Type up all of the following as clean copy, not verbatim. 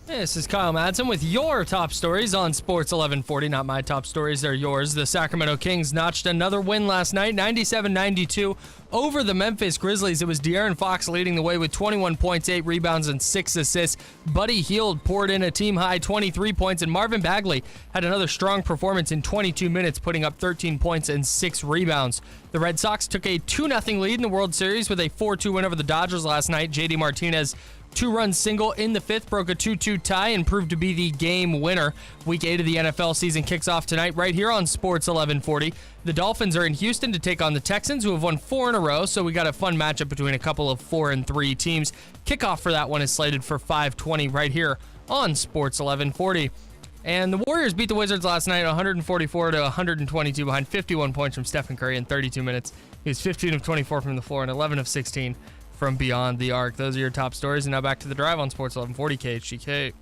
This is Kyle Madson with your top stories on Sports 1140. Not my top stories, they're yours. The Sacramento Kings notched another win last night, 97-92 over the Memphis Grizzlies. It was De'Aaron Fox leading the way with 21 points, 8 rebounds, and 6 assists. Buddy Hield poured in a team-high 23 points, and Marvin Bagley had another strong performance in 22 minutes, putting up 13 points and 6 rebounds. The Red Sox took a 2-0 lead in the World Series with a 4-2 win over the Dodgers last night. J.D. Martinez 2-run single in the fifth broke a 2-2 tie and proved to be the game winner. Week 8 of the NFL season kicks off tonight right here on Sports 1140. The Dolphins are in Houston to take on the Texans, who have won 4 in a row, so we got a fun matchup between a couple of 4-3 teams. Kickoff for that one is slated for 5:20 right here on Sports 1140. And the Warriors beat the Wizards last night 144-122 behind 51 points from Stephen Curry in 32 minutes. He was 15 of 24 from the floor and 11 of 16 from beyond the arc. Those are your top stories. And now back to the drive on Sports 1140 KHGK.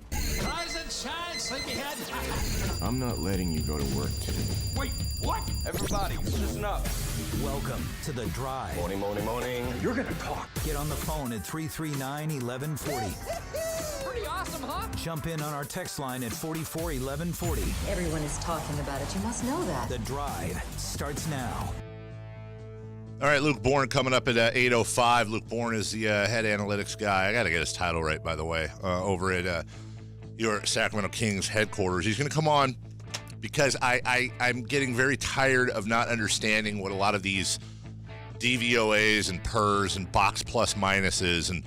Rise and shine, sleepyhead. I'm not letting you go to work today. Wait, what? Everybody, listen up. Welcome to The Drive. Morning, morning, morning. You're gonna talk. Get on the phone at 339-1140. Pretty awesome, huh? Jump in on our text line at 441140. Everyone is talking about it. You must know that. The Drive starts now. All right, Luke Bourne coming up at 8:05. Luke Bourne is the head analytics guy. I got to get his title right, by the way, over at your Sacramento Kings headquarters. He's going to come on because I'm getting very tired of not understanding what a lot of these DVOAs and PERs and box plus minuses and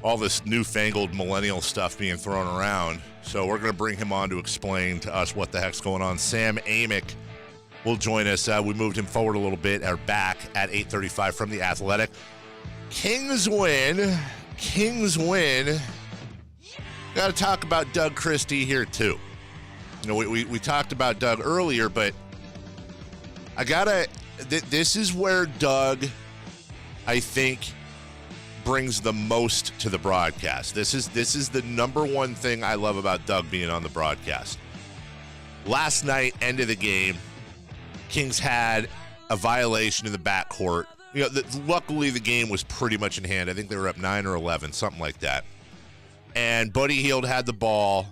all this newfangled millennial stuff being thrown around. So we're going to bring him on to explain to us what the heck's going on. Sam Amick will join us. We moved him forward a little bit, or back at 8:35 from The Athletic. Kings win. Got to talk about Doug Christie here, too. You know, we talked about Doug earlier, but I got to... This is where Doug, I think, brings the most to the broadcast. This is the number one thing I love about Doug being on the broadcast. Last night, end of the game, Kings had a violation in the backcourt. You know, luckily the game was pretty much in hand. I think they were up 9 or 11, something like that. And Buddy Hield had the ball.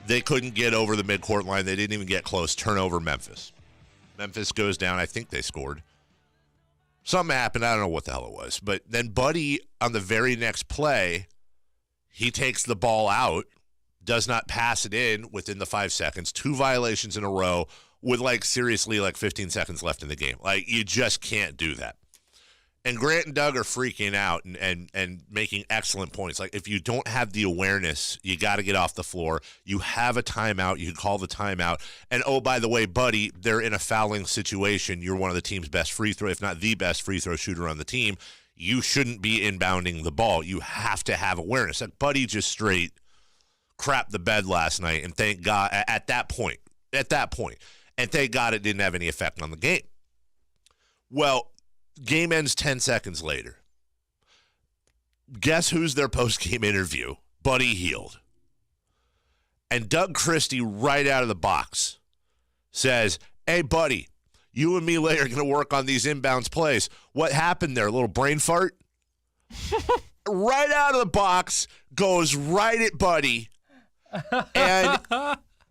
They couldn't get over the midcourt line. They didn't even get close. Turnover, Memphis. Memphis goes down. I think they scored. Something happened. I don't know what the hell it was. But then Buddy, on the very next play, he takes the ball out, does not pass it in within the 5 seconds. 2 violations in a row with, seriously, 15 seconds left in the game. You just can't do that. And Grant and Doug are freaking out and making excellent points. If you don't have the awareness, you got to get off the floor. You have a timeout. You can call the timeout. And, oh, by the way, Buddy, they're in a fouling situation. You're one of the team's best free throw, if not the best free throw shooter on the team. You shouldn't be inbounding the ball. You have to have awareness. Buddy just straight crapped the bed last night, and thank God at that point. And thank God it didn't have any effect on the game. Well, game ends 10 seconds later. Guess who's their post-game interview? Buddy Hield. And Doug Christie, right out of the box, says, "Hey, Buddy, you and me later are going to work on these inbounds plays. What happened there? A little brain fart?" Right out of the box, goes right at Buddy. And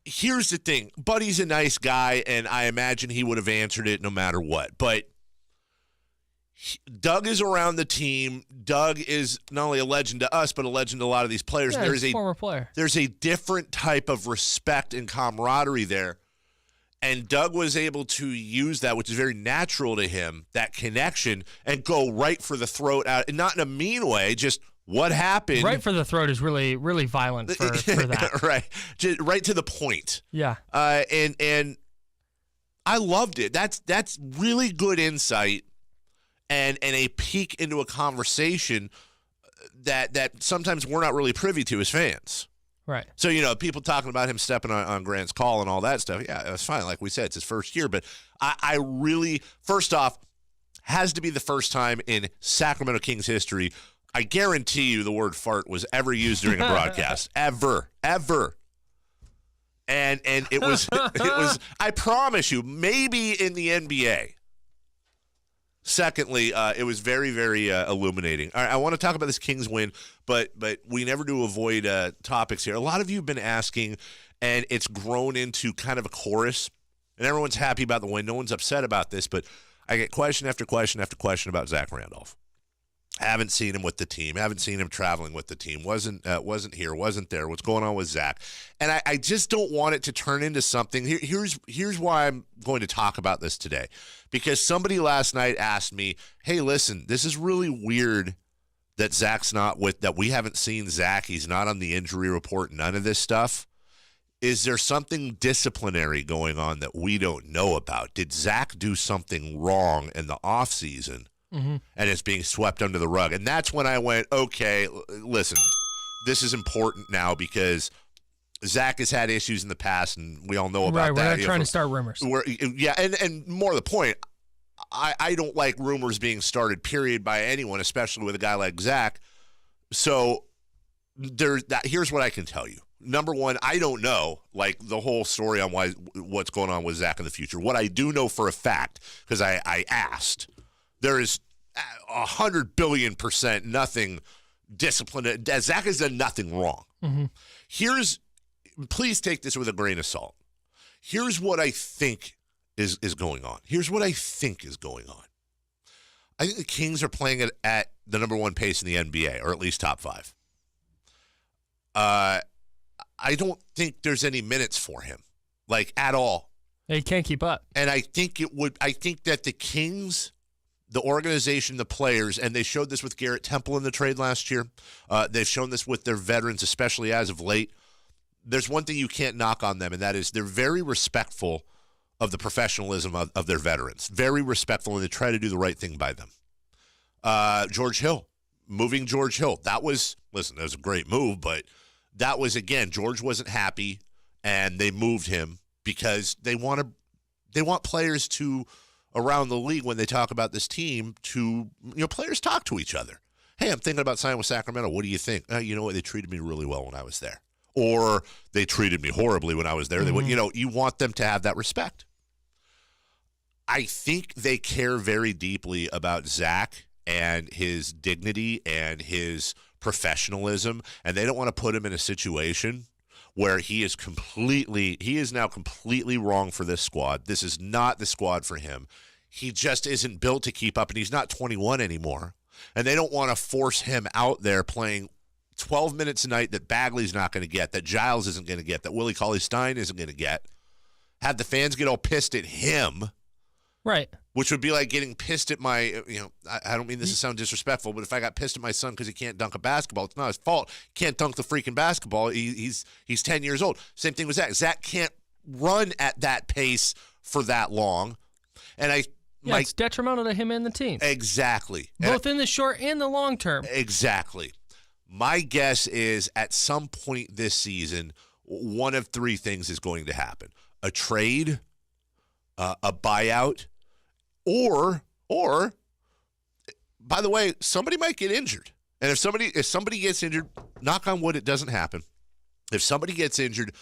here's the thing. Buddy's a nice guy, and I imagine he would have answered it no matter what. But Doug is around the team. Doug is not only a legend to us, but a legend to a lot of these players. Yeah, he's a former player. There's a different type of respect and camaraderie there. And Doug was able to use that, which is very natural to him, that connection, and go right for the throat out. And not in a mean way, just what happened. Right for the throat is really, really violent for that. Right. Just right to the point. Yeah. And I loved it. That's really good insight and a peek into a conversation that sometimes we're not really privy to as fans. Right. So, people talking about him stepping on Grant's call and all that stuff. Yeah, that's fine. Like we said, it's his first year. But I really, first off, has to be the first time in Sacramento Kings history, I guarantee you the word fart was ever used during a broadcast. Ever. And it was, I promise you, maybe in the NBA. Secondly, it was very, very illuminating. All right, I want to talk about this Kings win, but we never do avoid topics here. A lot of you have been asking, and it's grown into kind of a chorus, and everyone's happy about the win. No one's upset about this, but I get question after question after question about Zach Randolph. Haven't seen him with the team. Haven't seen him traveling with the team. Wasn't here. Wasn't there. What's going on with Zach? And I just don't want it to turn into something. Here's why I'm going to talk about this today. Because somebody last night asked me, hey, listen, this is really weird that Zach's not with, that we haven't seen Zach. He's not on the injury report, none of this stuff. Is there something disciplinary going on that we don't know about? Did Zach do something wrong in the offseason? And it's being swept under the rug. And that's when I went, okay, listen, this is important now because Zach has had issues in the past, and we all know about that. Right, we're not trying to start rumors. And more to the point, I don't like rumors being started, period, by anyone, especially with a guy like Zach. So here's what I can tell you. Number one, I don't know, like, the whole story on what's going on with Zach in the future. What I do know for a fact, because I asked, there is 100 billion% nothing disciplined. Zach has done nothing wrong. Please take this with a grain of salt. Here's what I think is going on. I think the Kings are playing it at the number one pace in the NBA, or at least top five. I don't think there's any minutes for him, like, at all. He can't keep up. And I think that the Kings, the organization, the players, and they showed this with Garrett Temple in the trade last year. They've shown this with their veterans, especially as of late. There's one thing you can't knock on them, and that is they're very respectful of the professionalism of their veterans. Very respectful, and they try to do the right thing by them. George Hill, moving George Hill. That was a great move, but that was, again, George wasn't happy, and they moved him because they want players to, around the league, when they talk about this team, to, players talk to each other. Hey, I'm thinking about signing with Sacramento. What do you think? You know what? They treated me really well when I was there. Or they treated me horribly when I was there. You want them to have that respect. I think they care very deeply about Zach and his dignity and his professionalism, and they don't want to put him in a situation where he is now completely wrong for this squad. This is not the squad for him. He just isn't built to keep up, and he's not 21 anymore. And they don't want to force him out there playing 12 minutes a night that Bagley's not going to get, that Giles isn't going to get, that Willie Cauley-Stein isn't going to get. Have the fans get all pissed at him. Right. Which would be like getting pissed at my, I don't mean this to sound disrespectful, but if I got pissed at my son because he can't dunk a basketball, it's not his fault. He can't dunk the freaking basketball. He's 10 years old. Same thing with Zach. Zach can't run at that pace for that long. And it's detrimental to him and the team. Exactly. Both in the short and the long term. Exactly. My guess is at some point this season, one of three things is going to happen. A trade, a buyout, or by the way, somebody might get injured. And if somebody gets injured, knock on wood, it doesn't happen. If somebody gets injured,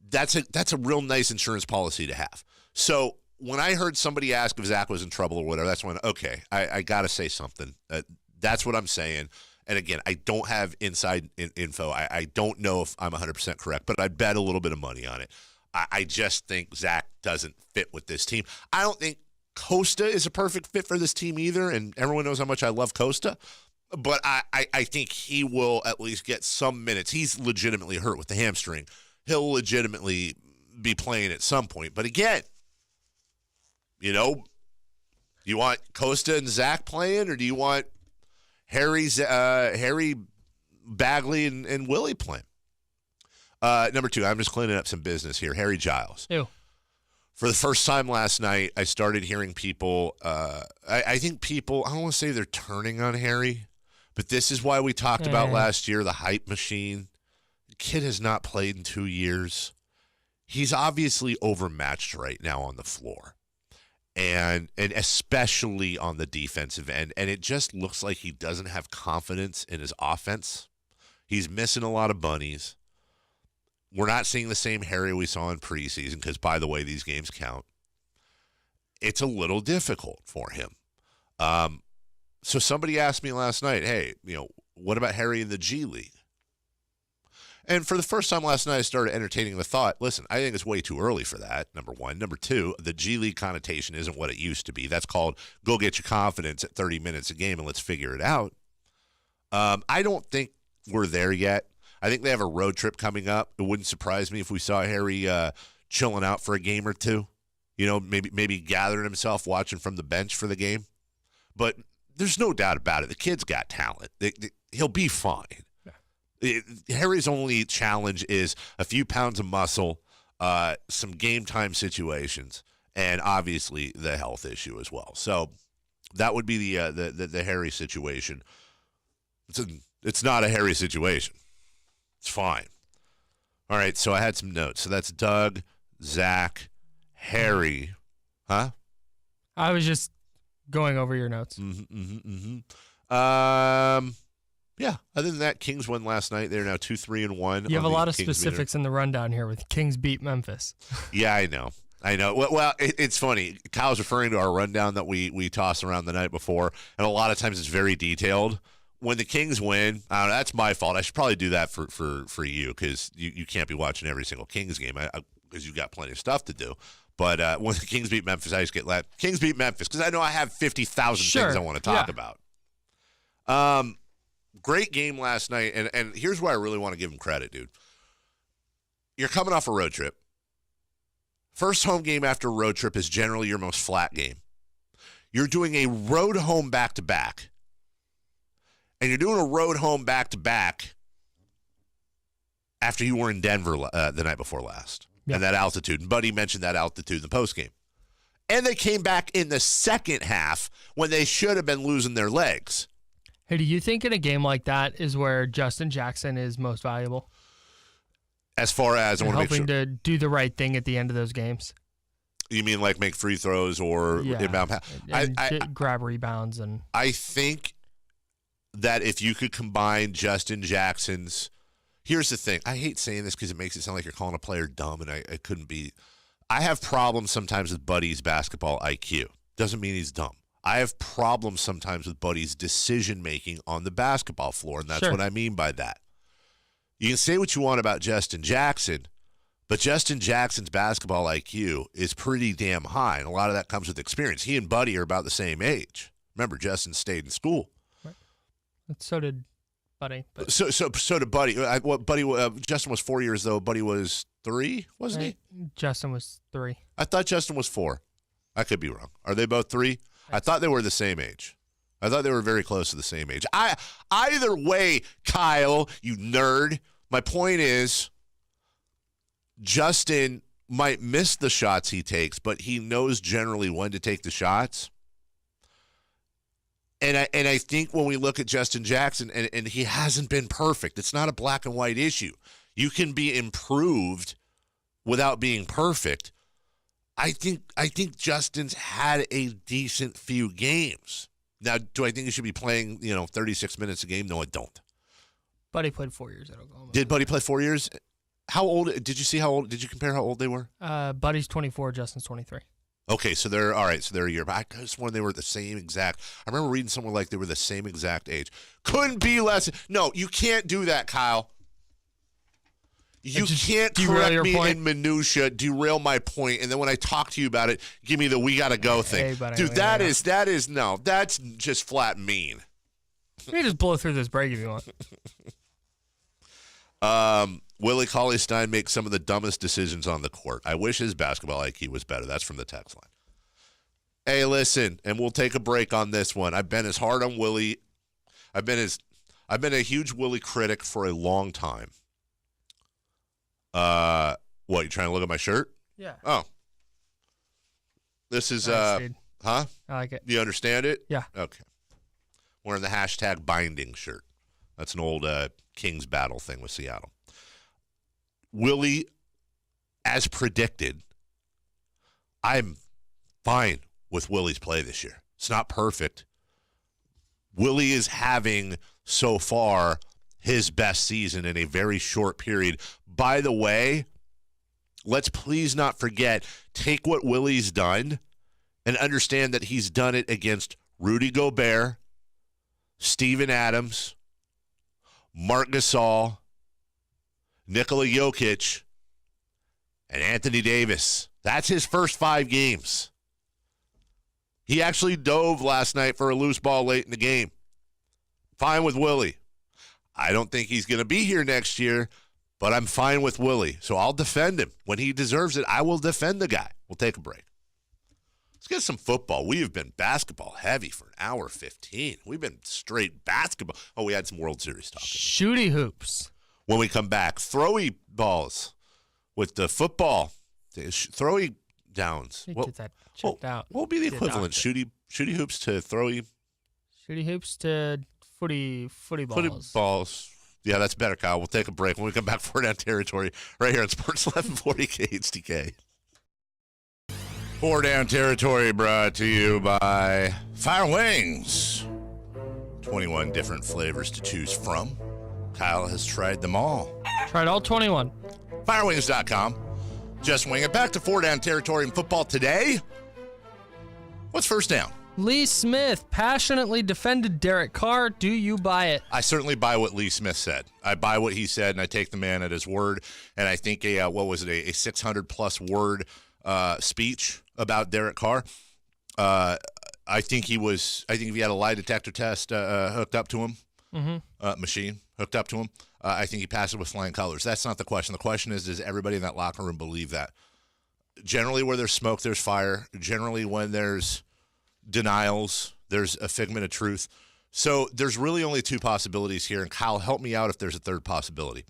that's a real nice insurance policy to have. So when I heard somebody ask if Zach was in trouble or whatever, that's when, okay, I got to say something. That's what I'm saying. And again, I don't have inside info. I don't know if I'm 100% correct, but I'd bet a little bit of money on it. I just think Zach doesn't fit with this team. I don't think Costa is a perfect fit for this team either, and everyone knows how much I love Costa. But I think he will at least get some minutes. He's legitimately hurt with the hamstring. He'll legitimately be playing at some point. But again, you want Costa and Zach playing, or do you want Harry Bagley and Willie playing? Number two, I'm just cleaning up some business here. Harry Giles. Ew. For the first time last night, I started hearing people, I think people, I don't want to say they're turning on Harry, but this is why we talked about last year, the hype machine. The kid has not played in 2 years. He's obviously overmatched right now on the floor. And especially on the defensive end. And it just looks like he doesn't have confidence in his offense. He's missing a lot of bunnies. We're not seeing the same Harry we saw in preseason because, by the way, these games count. It's a little difficult for him. So somebody asked me last night, hey, what about Harry in the G League? And for the first time last night, I started entertaining the thought, listen, I think it's way too early for that, number one. Number two, the G League connotation isn't what it used to be. That's called go get your confidence at 30 minutes a game and let's figure it out. I don't think we're there yet. I think they have a road trip coming up. It wouldn't surprise me if we saw Harry chilling out for a game or two. Maybe gathering himself, watching from the bench for the game. But there's no doubt about it. The kid's got talent. He'll be fine. Harry's only challenge is a few pounds of muscle, some game time situations, and obviously the health issue as well. So that would be the Harry situation. It's not a Harry situation. It's fine. All right, so I had some notes. So that's Doug, Zach, Harry. Huh? I was just going over your notes. Yeah, other than that, Kings won last night. They're now 2-3-1. You have a lot of specifics in the rundown here with Kings beat Memphis. Yeah, I know. Well, it's funny. Kyle's referring to our rundown that we tossed around the night before, and a lot of times it's very detailed. When the Kings win, I don't know, that's my fault. I should probably do that for you because you can't be watching every single Kings game because you've got plenty of stuff to do. But when the Kings beat Memphis, I just get laughed. Kings beat Memphis because I know I have 50,000 things I want to talk about. Great game last night, and here's where I really want to give him credit, dude. You're coming off a road trip. First home game after a road trip is generally your most flat game. You're doing a road home back-to-back, and you're doing a road home back-to-back after you were in Denver the night before last. Yep. And that altitude. And Buddy mentioned that altitude in the postgame. And they came back in the second half when they should have been losing their legs. Hey, do you think in a game like that is where Justin Jackson is most valuable? As far as I want to make sure. Helping to do the right thing at the end of those games. You mean like make free throws or inbound pass? And grab rebounds. I think that if you could combine Justin Jackson's. Here's the thing. I hate saying this because it makes it sound like you're calling a player dumb, and I couldn't be. I have problems sometimes with Buddy's basketball IQ. Doesn't mean he's dumb. I have problems sometimes with Buddy's decision-making on the basketball floor, and that's what I mean by that. You can say what you want about Justin Jackson, but Justin Jackson's basketball IQ is pretty damn high, and a lot of that comes with experience. He and Buddy are about the same age. Remember, Justin stayed in school. Right. So did Buddy. But. So did Buddy. Justin was 4 years, though. Buddy was 3, wasn't he? Justin was 3. I thought Justin was 4. I could be wrong. Are they both 3? I thought they were the same age. I thought they were very close to the same age. Either way, Kyle, you nerd, my point is Justin might miss the shots he takes, but he knows generally when to take the shots. And I think when we look at Justin Jackson, and he hasn't been perfect, it's not a black and white issue. You can be improved without being perfect. I think Justin's had a decent few games. Now, do I think he should be playing, 36 minutes a game? No, I don't. Buddy played 4 years at Oklahoma. Did Buddy play 4 years? How old? Did you see how old? Did you compare how old they were? Buddy's 24, Justin's 23. Okay, so they're all right. So they're a year. But I could have sworn they were the same exact. I remember reading somewhere like they were the same exact age. Couldn't be less. No, you can't do that, Kyle. You can't correct me in minutia, derail my point, and then when I talk to you about it, give me the "we gotta go" thing. Hey, buddy, dude, that's just flat mean. You can just blow through this break if you want. Willie Cauley-Stein makes some of the dumbest decisions on the court. I wish his basketball IQ was better. That's from the text line. Hey, listen, and we'll take a break on this one. I've been as hard on Willie. I've been a huge Willie critic for a long time. What, you trying to look at my shirt? Yeah. Oh. This is, nice, huh? I like it. Do you understand it? Yeah. Okay. Wearing the hashtag binding shirt. That's an old Kings battle thing with Seattle. Willie, as predicted, I'm fine with Willie's play this year. It's not perfect. Willie is having, so far, his best season in a very short period. By the way, let's please not forget, take what Willie's done and understand that he's done it against Rudy Gobert, Steven Adams, Marc Gasol, Nikola Jokic, and Anthony Davis. That's his first 5 games. He actually dove last night for a loose ball late in the game. Fine with Willie. I don't think he's going to be here next year, but I'm fine with Willie. So I'll defend him. When he deserves it, I will defend the guy. We'll take a break. Let's get some football. We have been basketball heavy for an hour 15. We've been straight basketball. Oh, we had some World Series talk. Shooty hoops. When we come back, throwy balls with the football. Throwy downs. Get that checked out. What would be the equivalent? Shooty hoops to throwy? Shooty hoops to footy balls. Footy balls. Yeah, that's better, Kyle. We'll take a break. When we come back, 4 Down Territory right here on Sports 1140 KHTK. 4 Down Territory brought to you by Fire Wings. 21 different flavors to choose from. Kyle has tried them all. Tried all 21. Firewings.com. Just wing it. Back to 4 Down Territory in football today. What's first down? Lee Smith passionately defended Derek Carr. Do you buy it? I certainly buy what Lee Smith said. I buy what he said, and I take the man at his word. And I think a 600-plus word speech about Derek Carr. I think if he had a lie detector test hooked up to him, machine hooked up to him, I think he passed it with flying colors. That's not the question. The question is, does everybody in that locker room believe that? Generally, where there's smoke, there's fire. Generally, when there's denials, there's a figment of truth. So there's really only 2 possibilities here, and Kyle, help me out if there's a third possibility.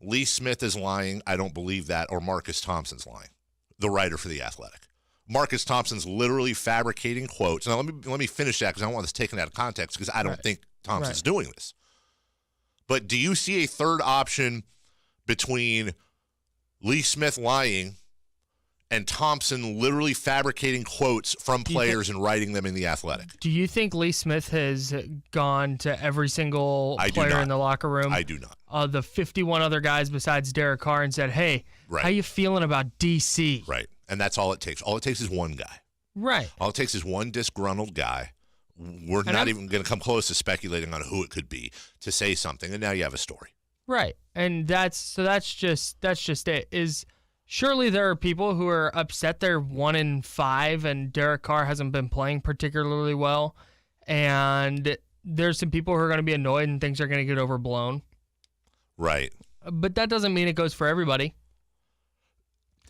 Lee Smith is lying. I don't believe that. Or Marcus Thompson's lying, the writer for The Athletic. Marcus Thompson's literally fabricating quotes. Now, let me finish that because I don't want this taken out of context because I don't think Thompson's doing this. But do you see a third option between Lee Smith lying and Thompson literally fabricating quotes from players and writing them in The Athletic? Do you think Lee Smith has gone to every single player in the locker room? I do not. The 51 other guys besides Derek Carr and said, hey, how you feeling about DC? Right. And that's all it takes. All it takes is one guy. Right. All it takes is one disgruntled guy. We're not even going to come close to speculating on who it could be to say something, and now you have a story. Right. And that's just it. Surely there are people who are upset they're 1-5 and Derek Carr hasn't been playing particularly well. And there's some people who are going to be annoyed and things are going to get overblown. Right. But that doesn't mean it goes for everybody.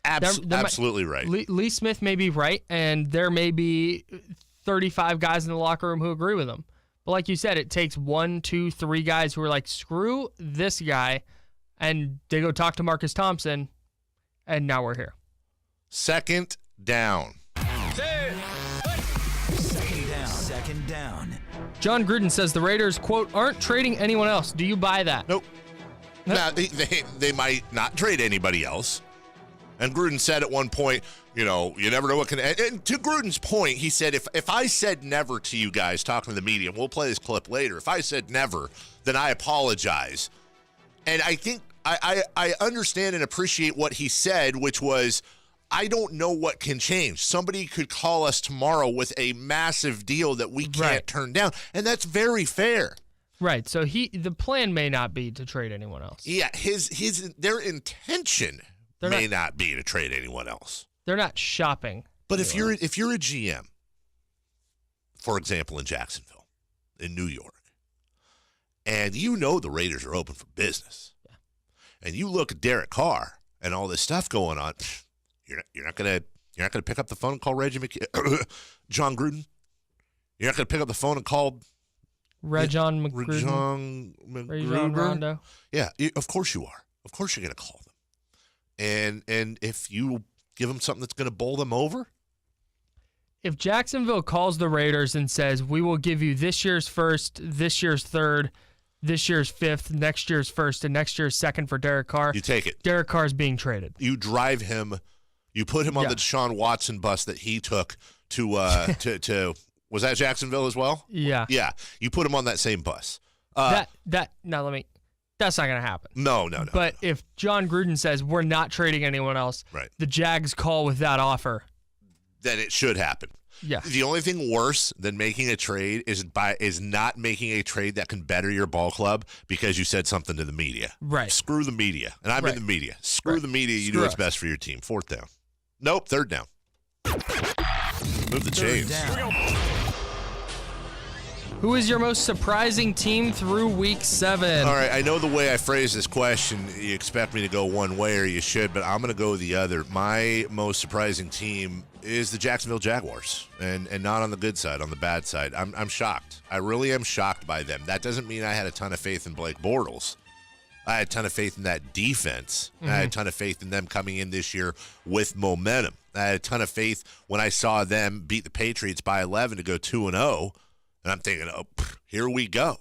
Absolutely right. Lee Smith may be right, and there may be 35 guys in the locker room who agree with him. But like you said, it takes 1, 2, 3 guys who are like, screw this guy, and they go talk to Marcus Thompson, and now we're here. Second down. Second down. John Gruden says the Raiders, quote, aren't trading anyone else. Do you buy that? Nope. Now, they might not trade anybody else. And Gruden said at one point, you never know what can. And to Gruden's point, he said, if I said never to you guys talking to the media, and we'll play this clip later, if I said never, then I apologize. And I think I understand and appreciate what he said, which was, I don't know what can change. Somebody could call us tomorrow with a massive deal that we can't turn down. And that's very fair. Right. So the plan may not be to trade anyone else. Yeah, their intention may not be to trade anyone else. They're not shopping. But if you're a GM, for example, in Jacksonville, in New York, and the Raiders are open for business, and you look at Derek Carr and all this stuff going on, you're not gonna pick up the phone and call John Gruden. You're not gonna pick up the phone and call Rajon Rondo. Yeah, of course you are. Of course you're gonna call them. And if you give them something that's going to bowl them over? If Jacksonville calls the Raiders and says, we will give you this year's first, this year's third, this year's fifth, next year's first, and next year's second for Derek Carr. You take it. Derek Carr's being traded. You drive him. You put him on the Deshaun Watson bus that he took to was that Jacksonville as well? Yeah. Yeah. You put him on that same bus. That's not going to happen. No. But if John Gruden says we're not trading anyone else, right, the Jags call with that offer, then it should happen. Yeah. The only thing worse than making a trade is not making a trade that can better your ball club because you said something to the media. Right. Screw the media. And I'm in the media. Screw the media. You do what's best for your team. 4th down. Nope, 3rd down. Move the chains. Who is your most surprising team through week 7? All right, I know the way I phrase this question, you expect me to go one way, or you should, but I'm going to go the other. My most surprising team is the Jacksonville Jaguars, and not on the good side, on the bad side. I'm shocked. I really am shocked by them. That doesn't mean I had a ton of faith in Blake Bortles. I had a ton of faith in that defense. I had a ton of faith in them coming in this year with momentum. I had a ton of faith when I saw them beat the Patriots by 11 to go 2-0. And I'm thinking, here we go.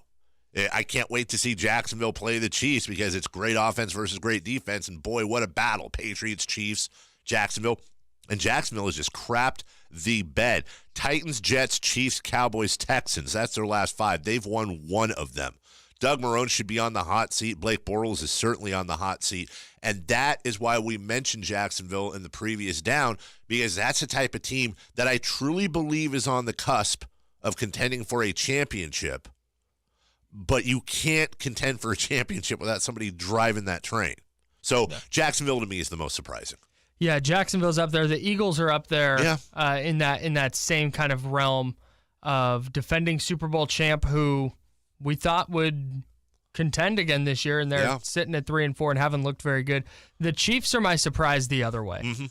I can't wait to see Jacksonville play the Chiefs because it's great offense versus great defense. And boy, what a battle. Patriots, Chiefs, Jacksonville. And Jacksonville has just crapped the bed. Titans, Jets, Chiefs, Cowboys, Texans. That's their last 5. They've won 1 of them. Doug Marrone should be on the hot seat. Blake Bortles is certainly on the hot seat. And that is why we mentioned Jacksonville in the previous down, because that's the type of team that I truly believe is on the cusp of contending for a championship, but you can't contend for a championship without somebody driving that train. So Jacksonville to me is the most surprising. Yeah, Jacksonville's up there. The Eagles are up there in that same kind of realm of defending Super Bowl champ who we thought would contend again this year, and they're sitting at 3-4 and haven't looked very good. The Chiefs are my surprise the other way. Mm-hmm.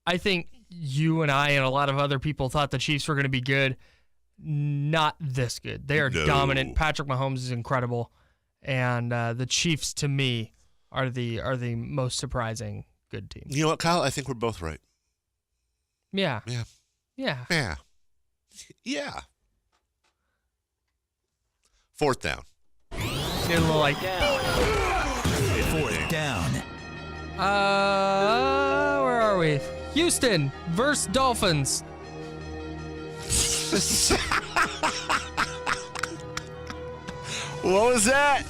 I think you and I and a lot of other people thought the Chiefs were going to be good. Not this good. They are dominant. Patrick Mahomes is incredible, and the Chiefs to me are the most surprising good team. You know what, Kyle? I think we're both right. Yeah. Yeah. Yeah. Yeah. Yeah. 4th down. Get a little like 4th down. Where are we? Houston versus Dolphins. What was that?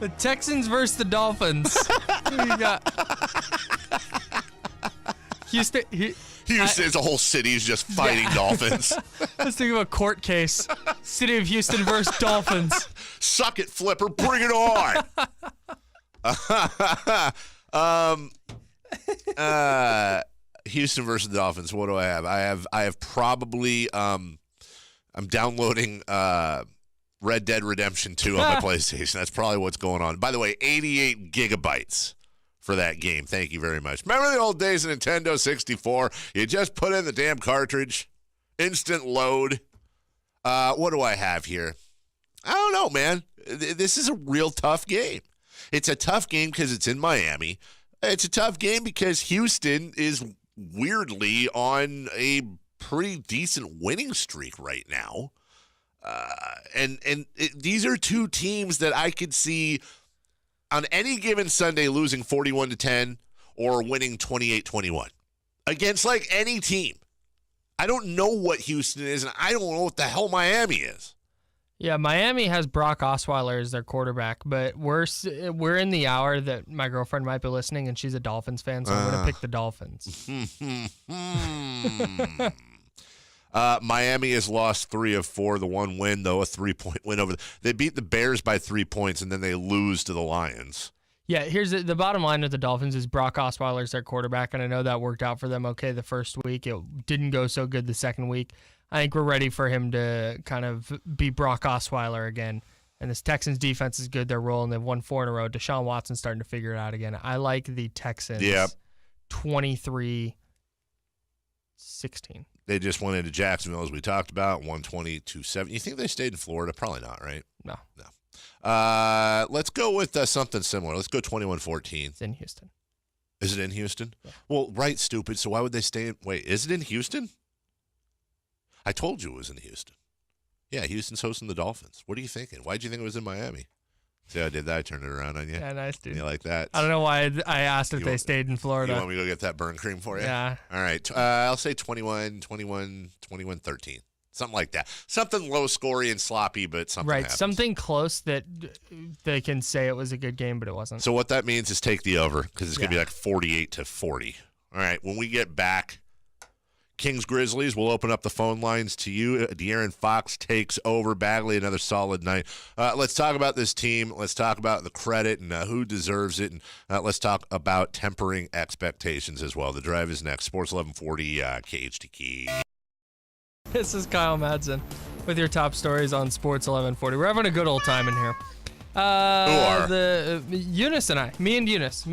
The Texans versus the Dolphins. Who you got? Houston. Houston's a whole city's just fighting Dolphins. Let's think of a court case. City of Houston versus Dolphins. Suck it, Flipper. Bring it on. Houston versus the Dolphins. What do I have? I have probably I'm downloading Red Dead Redemption 2 on my PlayStation. That's probably what's going on. By the way, 88 gigabytes for that game. Thank you very much. Remember the old days of Nintendo 64? You just put in the damn cartridge, instant load. What do I have here? I don't know, man. This is a real tough game. It's a tough game because it's in Miami. It's a tough game because Houston is weirdly on a pretty decent winning streak right now. These are two teams that I could see on any given Sunday losing 41-10 or winning 28-21 against like any team. I don't know what Houston is, and I don't know what the hell Miami is. Yeah, Miami has Brock Osweiler as their quarterback, but we're in the hour that my girlfriend might be listening, and she's a Dolphins fan, so I'm going to pick the Dolphins. Miami has lost 3 of 4. The one win, though, a 3-point win over. They beat the Bears by 3 points, and then they lose to the Lions. Yeah, here's the bottom line with the Dolphins is Brock Osweiler is their quarterback, and I know that worked out for them okay the first week. It didn't go so good the second week. I think we're ready for him to kind of be Brock Osweiler again. And this Texans defense is good. They're rolling. They've won 4 in a row. Deshaun Watson's starting to figure it out again. I like the Texans 23-16. They just went into Jacksonville, as we talked about, 120-7. You think they stayed in Florida? Probably not, right? No. Let's go with something similar. Let's go 21-14. It's in Houston. Is it in Houston? Yeah. Well, right, stupid. So why would they stay in? Wait, is it in Houston? I told you it was in Houston. Yeah, Houston's hosting the Dolphins. What are you thinking? Why'd you think it was in Miami? See how I did that? I turned it around on you. Yeah, nice, dude. You like that? I don't know why I asked if they stayed in Florida. You want me to go get that burn cream for you? Yeah. All right. I'll say 21-13. Something like that. Something low-scoring and sloppy, but something right. happens. Something close that they can say it was a good game, but it wasn't. So what that means is take the over because it's going to be like 48-40. All right. When we get back, Kings Grizzlies, we'll open up the phone lines to you. De'Aaron Fox takes over. Bagley, another solid night. Let's talk about this team. Let's talk about the credit and who deserves it. And let's talk about tempering expectations as well. The drive is next. Sports 1140, KHTK. This is Kyle Madson with your top stories on Sports 1140. We're having a good old time in here. Who are? Eunice and I. Me and Eunice.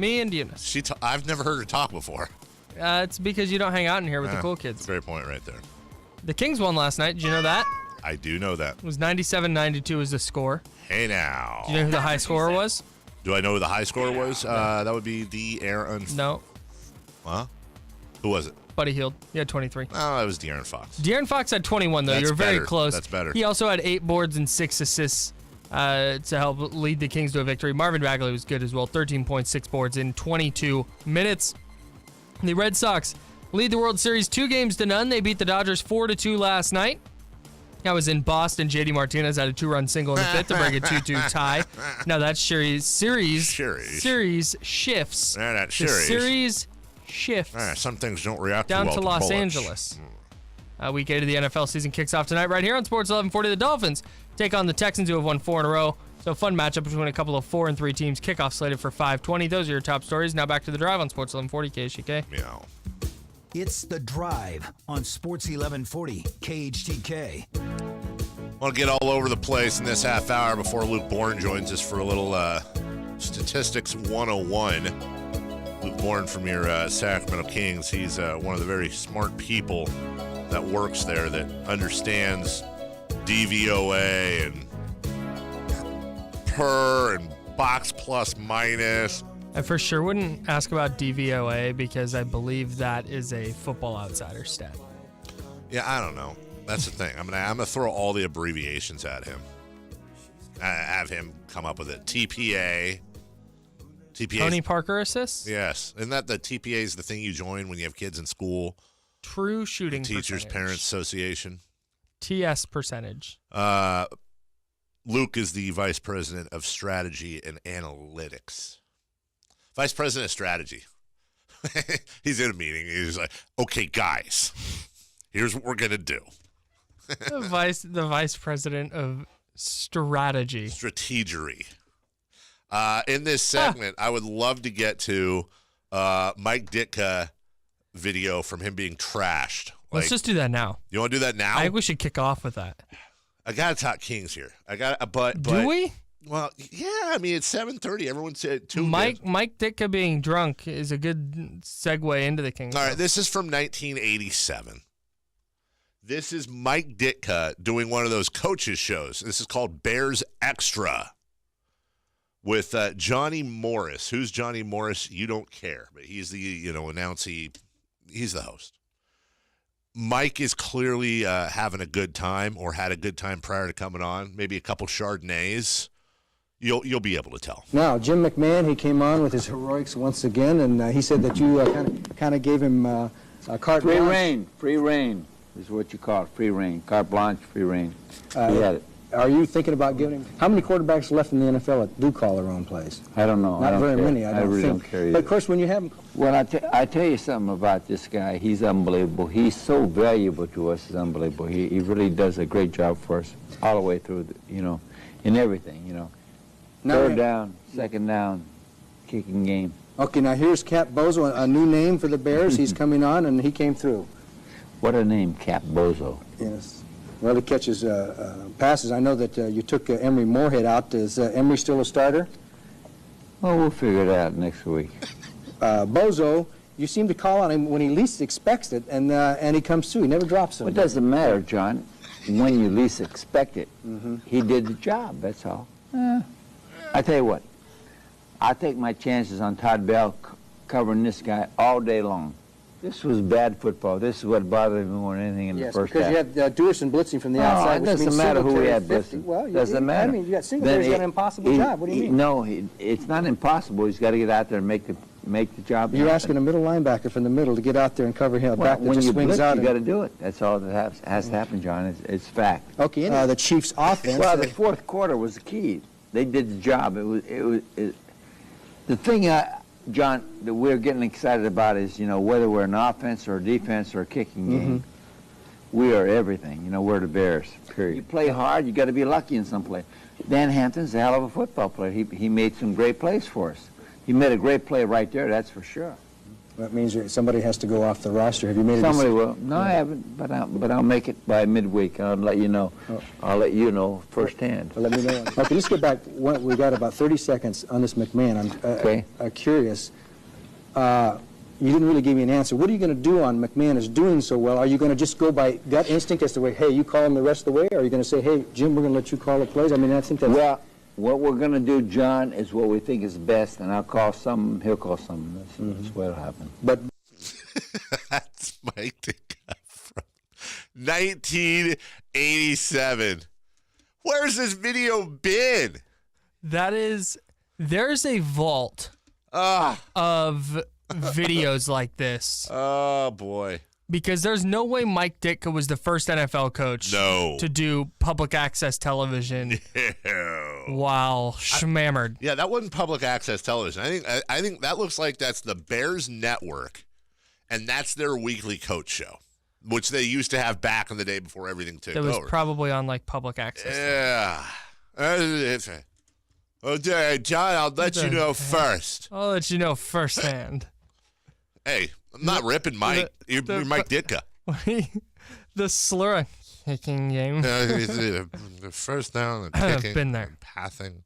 I've never heard her talk before. It's because you don't hang out in here with the cool kids. That's a great point right there. The Kings won last night. Did you know that? I do know that. It was 97-92 was the score. Hey now. Do you know who the high scorer was? Do I know who the high scorer was? That would be the Aaron. No. Huh? Who was it? Buddy Hield. He had 23. Oh, that was De'Aaron Fox. De'Aaron Fox had 21, though. That's You're very better. close. That's better. He also had 8 boards and 6 assists to help lead the Kings to a victory. Marvin Bagley was good as well. 13.6 boards in 22 minutes. The Red Sox lead the World Series 2-0. They beat the Dodgers 4-2 last night. That was in Boston. JD Martinez had a 2-run single in the fifth to break a 2-2 tie. Now that series shifts. That The series. series shifts Some things don't react down well to Los bullets. Angeles. Week 8 of the NFL season kicks off tonight right here on Sports 1140. The Dolphins take on the Texans, who have won 4 in a row. So a fun matchup between a couple of 4-3 teams. Kickoff slated for 5:20. Those are your top stories. Now back to the drive on Sports 1140 KHTK. Yeah. It's The Drive on Sports 1140 KHTK. Want to get all over the place in this half hour before Luke Bourne joins us for a little Statistics 101. Luke Bourne from your Sacramento Kings. He's one of the very smart people that works there that understands DVOA and per and box plus minus. I for sure wouldn't ask about DVOA because I believe that is a Football Outsider stat. Yeah, I don't know. That's the thing. I'm gonna throw all the abbreviations at him. Have him come up with it. TPA. Tony Parker assists? Yes. Isn't that the TPA is the thing you join when you have kids in school? True shooting Teachers percentage. Parents Association. TS percentage. Luke is the Vice President of Strategy and Analytics. Vice President of Strategy. He's in a meeting. He's like, okay, guys, here's what we're going to do. The Vice President of Strategy. Strategery. In this segment, I would love to get to Mike Ditka video from him being trashed. Let's just do that now. You want to do that now? I think we should kick off with that. I got to talk Kings here. But do we? Well, yeah. I mean, it's 7:30. Everyone's tuned Mike in. Ditka being drunk is a good segue into the Kings. All right, this is from 1987. This is Mike Ditka doing one of those coaches shows. This is called Bears Extra with Johnny Morris. Who's Johnny Morris? You don't care, but he's the announcee. He's the host. Mike is clearly having a good time or had a good time prior to coming on. Maybe a couple Chardonnays. You'll be able to tell. Now, Jim McMahon, he came on with his heroics once again, and he said that you kind of gave him a carte Free blanche. reign. Free reign is what you call it. Free reign. Carte blanche, free reign. He had it. Are you thinking about giving him? How many quarterbacks left in the NFL that do call their own plays? I don't know. Not I don't very care. many, I don't really think. don't care either. But of course, when you have him, Well, I tell you something about this guy. He's unbelievable. He's so valuable to us. It's unbelievable. He really does a great job for us all the way through, in everything, Now Third we- down, second down, kicking game. Okay, now here's Cap Bozo, a new name for the Bears. He's coming on, and he came through. What a name, Cap Bozo. Yes. Well, he catches passes. I know that you took Emery Moorhead out. Is Emery still a starter? Well, we'll figure it out next week. Bozo, you seem to call on him when he least expects it, and he comes through. He never drops him. Well, it doesn't matter, John. When you least expect it, he did the job, that's all. I tell you what, I take my chances on Todd Bell covering this guy all day long. This was bad football. This is what bothered me more than anything in the first half. Yes, because you had Dewison blitzing from the outside. It doesn't matter who we had Singletary 50. blitzing. Well, doesn't matter. I mean, you got Singletary's got an impossible job. What do you mean? No, it's not impossible. He's got to get out there and make the job You're happen. asking a middle linebacker from the middle to get out there and cover him. Well, Back that when just you swings blitz, out. you got to do it. That's all that has to happen, John. It's fact. Okay, the Chiefs' offense. Well, the fourth quarter was the key. They did the job. The thing John, that we're getting excited about is, whether we're an offense or defense or a kicking game, we are everything. We're the Bears, period. You play hard, you got to be lucky in some play. Dan Hampton's a hell of a football player. He made some great plays for us. He made a great play right there, that's for sure. That means somebody has to go off the roster. Have you made a Somebody decision? will. No, I haven't, but I'll make it by midweek. I'll let you know. I'll let you know firsthand. Well, let me know. Okay, let's get back. We got about 30 seconds on this McMahon. I'm curious. You didn't really give me an answer. What are you going to do on McMahon is doing so well? Are you going to just go by gut instinct as to way, hey, you call him the rest of the way? Or are you going to say, hey, Jim, we're going to let you call the plays? I mean, I think that's... Well, what we're going to do, John, is what we think is best, and I'll call some, he'll call some. That's what'll happen. But that's Mike Ditka from 1987. Where's this video been? There's a vault of videos like this. Oh, boy. Because there's no way Mike Ditka was the first NFL coach to do public access television while schmammered. Yeah, that wasn't public access television. I think that looks like that's the Bears Network, and that's their weekly coach show, which they used to have back in the day before everything took over. That was probably on like public access. Yeah. Okay, John, I'll let you know first. I'll let you know firsthand. Hey, I'm not ripping Mike. You're Mike Ditka. The slur kicking game. The first down, the kicking, I've been there. and passing.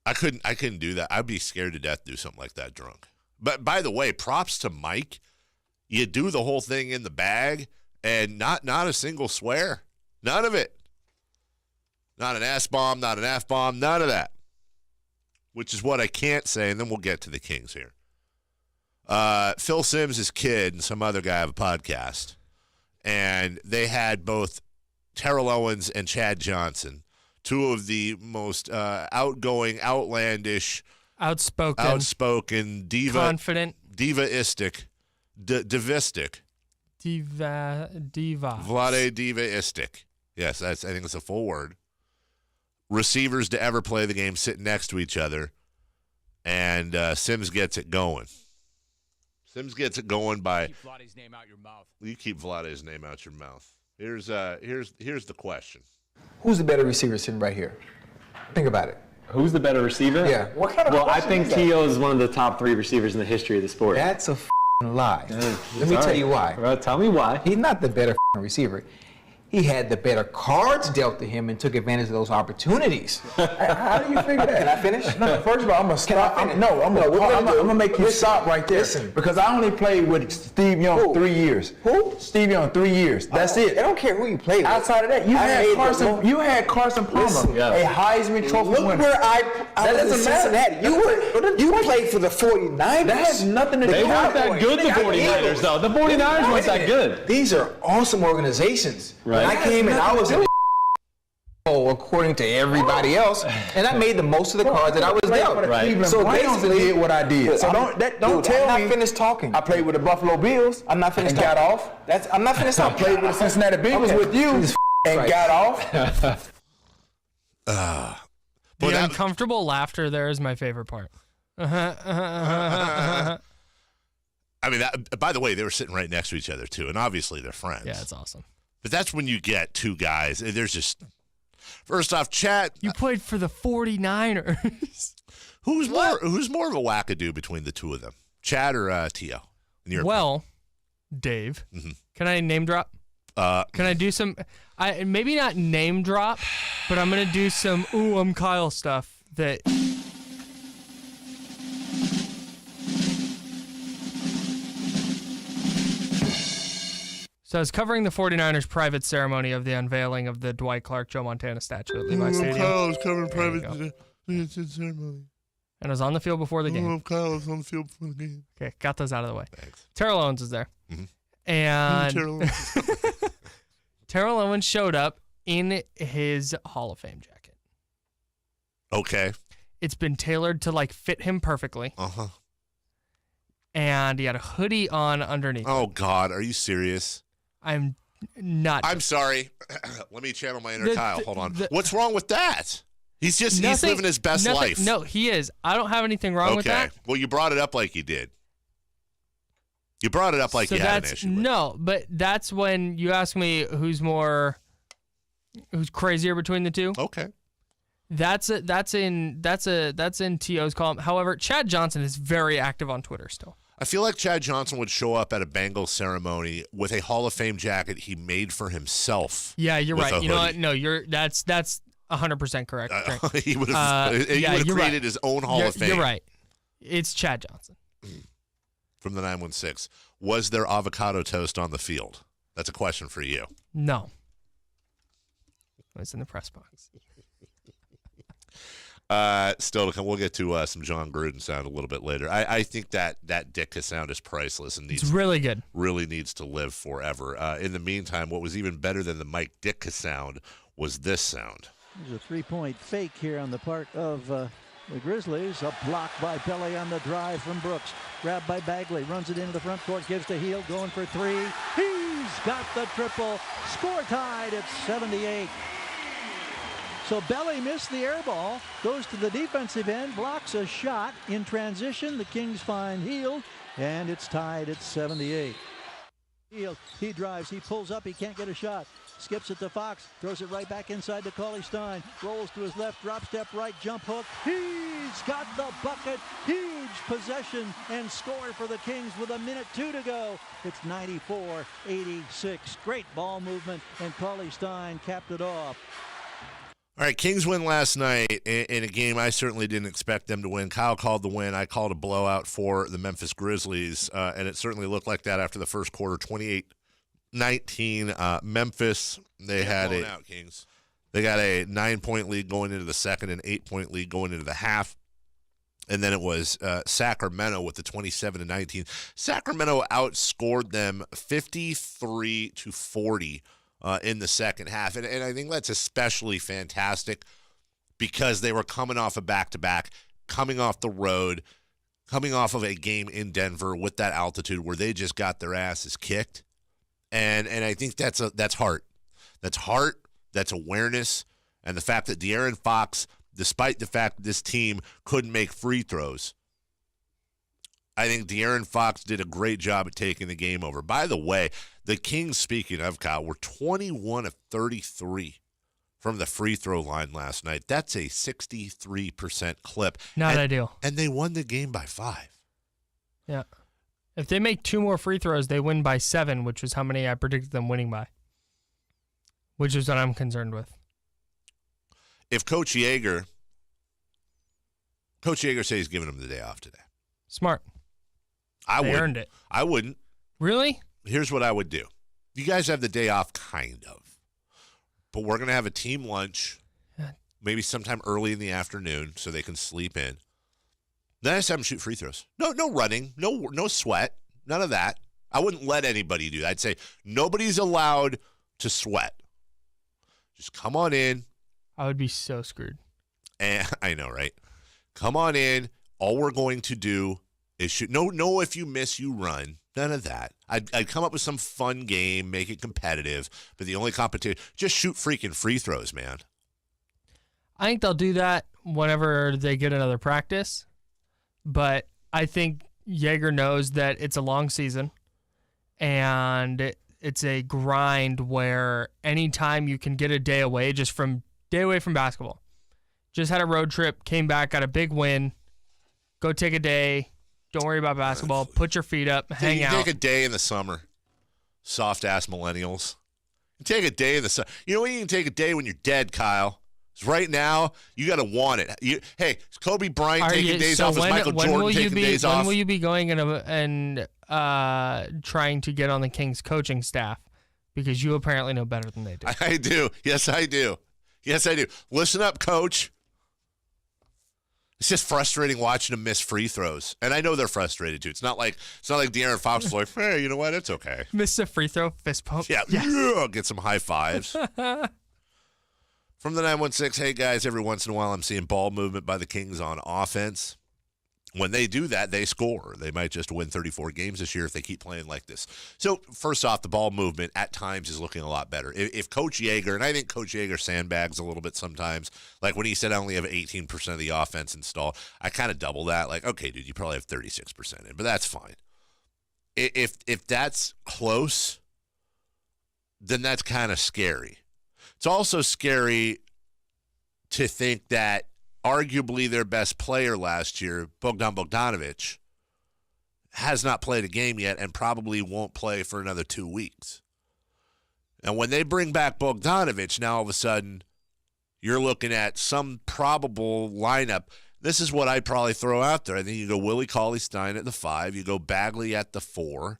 I couldn't do that. I'd be scared to death to do something like that drunk. But by the way, props to Mike. You do the whole thing in the bag, and not a single swear. None of it. Not an S-bomb, not an F-bomb, none of that. Which is what I can't say, and then we'll get to the Kings here. Phil Simms' kid and some other guy have a podcast, and they had both Terrell Owens and Chad Johnson, two of the most outgoing, outlandish, outspoken, confident, divaistic, divistic, Vlade divaistic. Yes, I think it's a full word. Receivers to ever play the game sitting next to each other, and Simms gets it going. Simms gets it going by Keep Vlade's name out your mouth. You keep Vlade's name out your mouth. Here's the question. Who's the better receiver sitting right here? Think about it. Who's the better receiver? Yeah. What kind of Well, I question think is that? T.O. is one of the top 3 receivers in the history of the sport. That's a lie. Let me tell you why. Well, tell me why. He's not the better receiver. He had the better cards dealt to him and took advantage of those opportunities. How do you figure that? Can I finish? No, first of all, I'm going to stop. I'm going to make you stop right there. Listen, because I only played with Steve Young 3 years. Who? Steve Young, 3 years. That's it. I don't care who you played with. Outside of that, you had Carson Palmer, a Heisman Trophy winner. Look where that doesn't matter. You played for the 49ers. That has nothing to do with it. They weren't that good, the 49ers, though. The 49ers weren't that good. These are awesome organizations. Right. When I came in, I was according to everybody else, and I made the most of the cards that I was dealt. Right. So basically, did what I did. So don't tell me. I'm not finished talking. I played with the Buffalo Bills. I'm not finished. And got off. I'm not finished talking. I played with the Cincinnati Bengals with you and got off. The uncomfortable laughter there is my favorite part. I mean, by the way, they were sitting right next to each other too, and obviously they're friends. Yeah, it's awesome. But that's when you get two guys. There's just first off, Chad. You played for the 49ers. Who's more of a wackadoo between the two of them, Chad or T.O.? Well, Dave, can I name drop? Can I do some? Maybe not name drop, but I'm gonna do some. Ooh, I'm Kyle stuff that. So I was covering the 49ers' private ceremony of the unveiling of the Dwight Clark, Joe Montana statue at Levi Stadium. Kyle was covering private ceremony. And I was on the field before the game. Kyle was on the field before the game. Okay, got those out of the way. Thanks. Terrell Owens is there. Mm-hmm. And Terrell Owens showed up in his Hall of Fame jacket. Okay. It's been tailored to fit him perfectly. Uh-huh. And he had a hoodie on underneath. Oh, God. Are you serious? I'm not. I'm sorry. Let me channel my inner Kyle. Hold on. What's wrong with that? He's living his best life. No, he is. I don't have anything wrong with that. Well, you brought it up like you did. You brought it up like you had an issue with. No, but that's when you ask me who's crazier between the two. Okay. That's in T.O.'s column. However, Chad Johnson is very active on Twitter still. I feel like Chad Johnson would show up at a Bengals ceremony with a Hall of Fame jacket he made for himself. Yeah, you're right. You know what? No, that's 100% correct. He would have created his own Hall of Fame. You're right. It's Chad Johnson. From the 916. Was there avocado toast on the field? That's a question for you. No. It's in the press box. Still to come. We'll get to some John Gruden sound a little bit later. I think that Ditka sound is priceless and it's really good. Really needs to live forever. In the meantime, what was even better than the Mike Ditka sound was this sound. There's a three-point fake here on the part of the Grizzlies. A block by Pele on the drive from Brooks. Grabbed by Bagley. Runs it into the front court. Gives to Hield. Going for three. He's got the triple. Score tied at 78. So Belly missed the air ball. Goes to the defensive end. Blocks a shot. In transition, the Kings find Hield. And it's tied at 78. Hield. He drives. He pulls up. He can't get a shot. Skips it to Fox, throws it right back inside to Cauley Stein, rolls to his left, drop step right, jump hook. He's got the bucket, huge possession and score for the Kings with 1:02 to go. It's 94-86. Great ball movement, and Cauley Stein capped it off. All right, Kings win last night in a game I certainly didn't expect them to win. Kyle called the win. I called a blowout for the Memphis Grizzlies, and it certainly looked like that after the first quarter, 28-19, Memphis. They had Kings. They got a 9-point lead going into the second, an 8-point lead going into the half, and then it was Sacramento with the 27-19. Sacramento outscored them 53-40 in the second half, and I think that's especially fantastic because they were coming off a back-to-back, coming off the road, coming off of a game in Denver with that altitude where they just got their asses kicked. And I think that's heart. That's heart, that's awareness, and the fact that De'Aaron Fox, despite the fact that this team couldn't make free throws, I think De'Aaron Fox did a great job at taking the game over. By the way, the Kings, speaking of, Kyle, were 21 of 33 from the free throw line last night. That's a 63% clip. Not ideal. And they won the game by 5. Yeah. If they make 2 more free throws, they win by 7, which was how many I predicted them winning by, which is what I'm concerned with. If Coach Yeager says he's giving them the day off today. Smart. They earned it. I wouldn't. Really? Here's what I would do. You guys have the day off, kind of. But we're going to have a team lunch, maybe sometime early in the afternoon so they can sleep in. Then I just have them shoot free throws. No running, no sweat, none of that. I wouldn't let anybody do that. I'd say nobody's allowed to sweat. Just come on in. I would be so screwed. And I know, right? Come on in. All we're going to do is shoot. No, if you miss, you run. None of that. I'd come up with some fun game, make it competitive, but the only competition, just shoot freaking free throws, man. I think they'll do that whenever they get another practice. But I think Yeager knows that it's a long season and it's a grind where anytime you can get a day away from basketball. Just had a road trip, came back, got a big win. Go take a day. Don't worry about basketball. Put your feet up, hang out. Take a day in the summer. Soft-ass millennials. Take a day in the summer. You know when you can take a day when you're dead, Kyle? Right now, you got to want it. Hey, is Kobe Bryant taking days off? Is Michael Jordan taking days off? When will you be going and trying to get on the Kings coaching staff? Because you apparently know better than they do. I do. Yes, I do. Listen up, coach. It's just frustrating watching them miss free throws. And I know they're frustrated, too. It's not like De'Aaron Fox is like, hey, you know what? It's okay. Miss a free throw, fist pump. Yeah. Yes. Get some high fives. From the 916, hey, guys, every once in a while I'm seeing ball movement by the Kings on offense. When they do that, they score. They might just win 34 games this year if they keep playing like this. So, first off, the ball movement at times is looking a lot better. If Coach Yeager, and I think Coach Yeager sandbags a little bit sometimes, like when he said I only have 18% of the offense installed, I kind of double that. Like, okay, dude, you probably have 36% in, but that's fine. If that's close, then that's kind of scary. It's also scary to think that arguably their best player last year, Bogdan Bogdanovic, has not played a game yet and probably won't play for another 2 weeks. And when they bring back Bogdanovic, now all of a sudden you're looking at some probable lineup. This is what I'd probably throw out there. I think you go Willie Cauley-Stein at the 5. You go Bagley at the 4.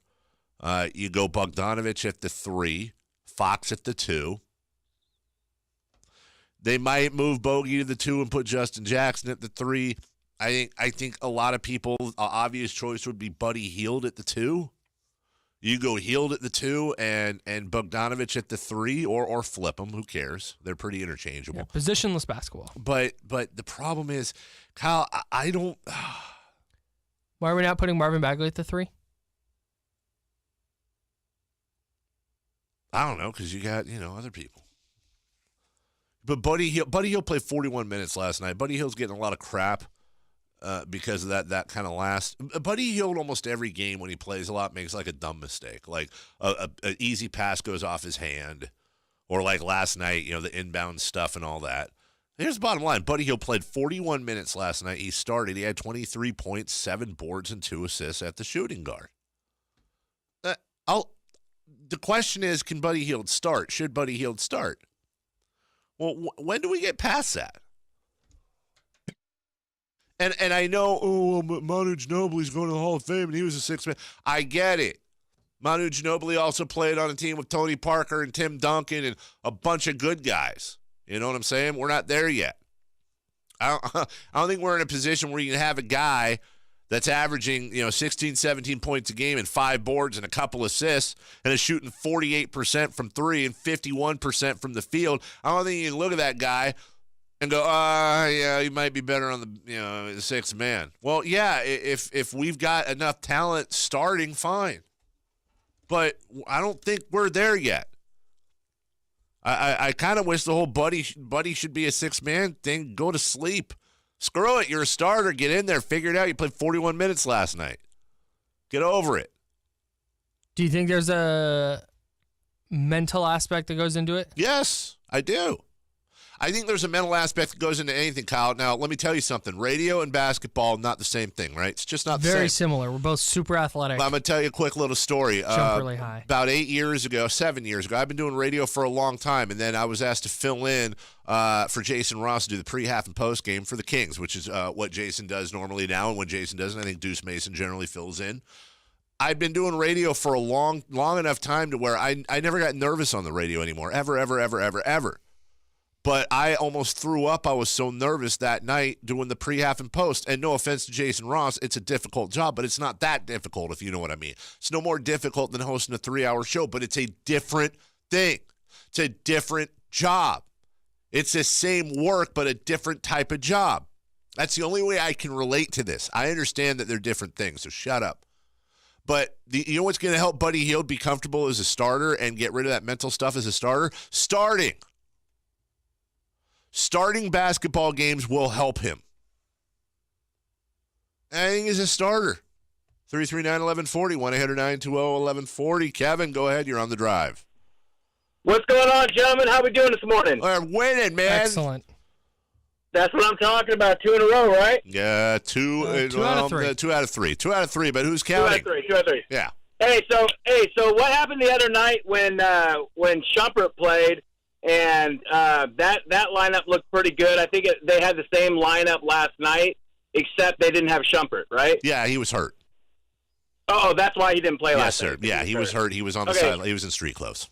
You go Bogdanovic at the 3. Fox at the 2. They might move Bogey to the 2 and put Justin Jackson at the 3. I think a lot of people, obvious choice would be Buddy Hield at the 2. You go Hield at the 2 and Bogdanovic at the 3, or flip them. Who cares? They're pretty interchangeable. Yeah, positionless basketball. But the problem is, Kyle, I don't. Why are we not putting Marvin Bagley at the 3? I don't know, because you got other people. But Buddy Hield played 41 minutes last night. Buddy Hield's getting a lot of crap because of that kind of last. Buddy Hield almost every game when he plays a lot makes like a dumb mistake. Like an easy pass goes off his hand, or like last night, the inbound stuff and all that. Here's the bottom line. Buddy Hield played 41 minutes last night. He started. He had 23 points, 7 boards, and 2 assists at the shooting guard. The question is, can Buddy Hield start? Should Buddy Hield start? Well, when do we get past that? And I know, Manu Ginobili's going to the Hall of Fame, and he was a 6 man. I get it. Manu Ginobili also played on a team with Tony Parker and Tim Duncan and a bunch of good guys. You know what I'm saying? We're not there yet. I don't think we're in a position where you can have a guy that's averaging 16, 17 points a game and 5 boards and a couple assists and is shooting 48% from 3 and 51% from the field. I don't think you can look at that guy and go, yeah, he might be better on the 6th man. Well, yeah, if we've got enough talent starting, fine. But I don't think we're there yet. I kind of wish the whole Buddy should be a 6 man thing. Go to sleep. Screw it. You're a starter. Get in there. Figure it out. You played 41 minutes last night. Get over it. Do you think there's a mental aspect that goes into it? Yes, I do. I think there's a mental aspect that goes into anything, Kyle. Now, let me tell you something. Radio and basketball, not the same thing, right? It's just not the same. Very similar. We're both super athletic. I'm going to tell you a quick little story. Jump really high. About 7 years ago, I've been doing radio for a long time, and then I was asked to fill in for Jason Ross to do the pre-half and post-game for the Kings, which is what Jason does normally now, and when Jason doesn't, I think Deuce Mason generally fills in. I've been doing radio for a long enough time to where I never got nervous on the radio anymore, ever. But I almost threw up. I was so nervous that night doing the pre-half and post. And no offense to Jason Ross, it's a difficult job, but it's not that difficult, if you know what I mean. It's no more difficult than hosting a 3-hour show, but it's a different thing. It's a different job. It's the same work, but a different type of job. That's the only way I can relate to this. I understand that they're different things, so shut up. But you know what's going to help Buddy Hield be comfortable as a starter and get rid of that mental stuff as a starter? Starting basketball games will help him. I think he's a starter. 339-1140, 1-800-920-1140. Kevin, go ahead. You're on the drive. What's going on, gentlemen? How we doing this morning? We're winning, man. Excellent. That's what I'm talking about. 2 in a row, right? Yeah, 2 out of 3. 2 out of 3. 2 out of 3, but who's counting? 2 out of 3. Yeah. Hey, so what happened the other night when Shumpert played? And that lineup looked pretty good. I think they had the same lineup last night, except they didn't have Shumpert, right? Yeah, he was hurt. Oh, that's why he didn't play last night. Yes, sir. Yeah, he was hurt. He was on the sideline. He was in street clothes.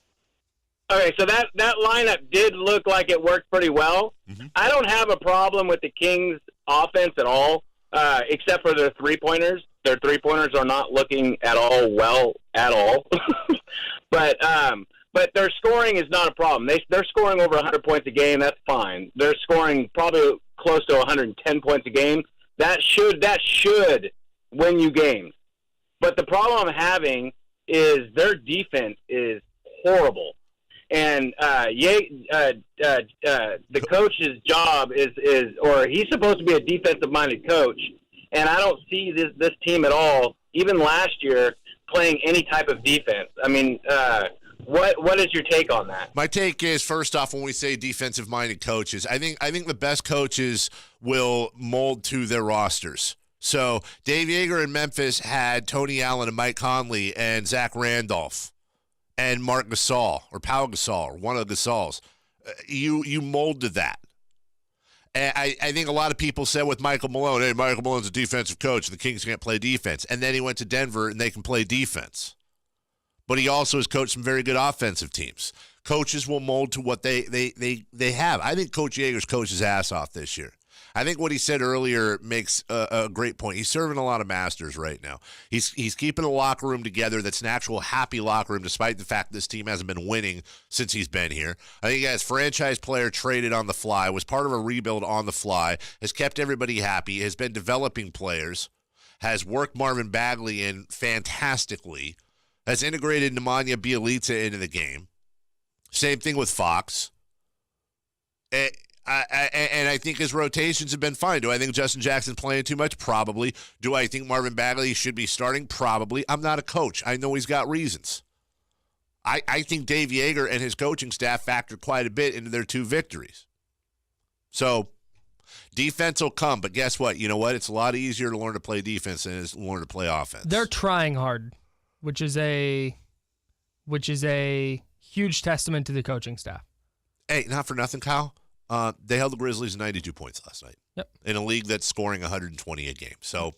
Okay, so that lineup did look like it worked pretty well. Mm-hmm. I don't have a problem with the Kings' offense at all, except for their three-pointers. Their three-pointers are not looking at all at all. But their scoring is not a problem. They're scoring over 100 points a game. That's fine. They're scoring probably close to 110 points a game. That should win you games. But the problem I'm having is their defense is horrible. And the coach's job is or he's supposed to be a defensive-minded coach, and I don't see this team at all, even last year, playing any type of defense. I mean, what is your take on that? My take is, first off, when we say defensive-minded coaches, I think the best coaches will mold to their rosters. So Dave Yeager in Memphis had Tony Allen and Mike Conley and Zach Randolph and Mark Gasol or Pau Gasol or one of the Gasols. You molded that. And I think a lot of people said with Michael Malone, hey, Michael Malone's a defensive coach. The Kings can't play defense. And then he went to Denver, and they can play defense. But he also has coached some very good offensive teams. Coaches will mold to what they have. I think Coach Yeager's coached his ass off this year. I think what he said earlier makes a great point. He's serving a lot of masters right now. He's keeping the locker room together. That's an actual happy locker room, despite the fact this team hasn't been winning since he's been here. I think he has franchise player traded on the fly, was part of a rebuild on the fly, has kept everybody happy, has been developing players, has worked Marvin Bagley in fantastically, has integrated Nemanja Bjelica into the game. Same thing with Fox. And I think his rotations have been fine. Do I think Justin Jackson's playing too much? Probably. Do I think Marvin Bagley should be starting? Probably. I'm not a coach. I know he's got reasons. I think Dave Yeager and his coaching staff factored quite a bit into their 2 victories. So defense will come, but guess what? You know what? It's a lot easier to learn to play defense than it is to learn to play offense. They're trying hard, which is a huge testament to the coaching staff. Hey, not for nothing, Kyle. They held the Grizzlies 92 points last night. Yep. In a league that's scoring 120 a game. So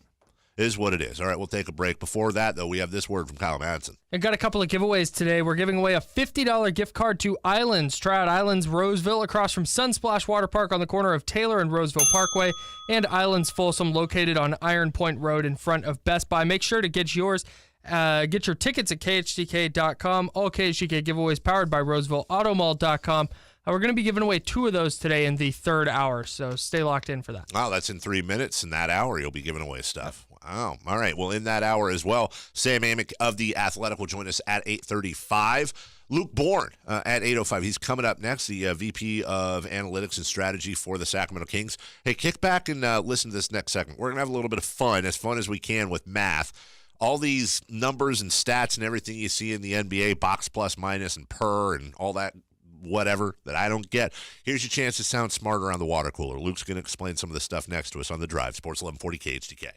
it is what it is. All right, we'll take a break. Before that, though, we have this word from Kyle Madson. I got a couple of giveaways today. We're giving away a $50 gift card to Islands. Try out Islands Roseville across from Sunsplash Water Park on the corner of Taylor and Roseville Parkway, and Islands Folsom located on Iron Point Road in front of Best Buy. Make sure to get yours. Get your tickets at KHTK.com. All KHTK giveaways powered by RosevilleAutomall.com. We're going to be giving away 2 of those today in the 3rd hour, so stay locked in for that. Wow, that's in 3 minutes. In that hour, you'll be giving away stuff. Wow. All right, well, in that hour as well, Sam Amick of The Athletic will join us at 8:35. Luke Bourne at 8:05. He's coming up next, the VP of Analytics and Strategy for the Sacramento Kings. Hey, kick back and listen to this next segment. We're going to have a little bit of fun as we can with math. All these numbers and stats and everything you see in the NBA, box plus, minus, and per, and all that whatever that I don't get. Here's your chance to sound smarter around the water cooler. Luke's going to explain some of the stuff next to us on The Drive. Sports 1140 KHTK.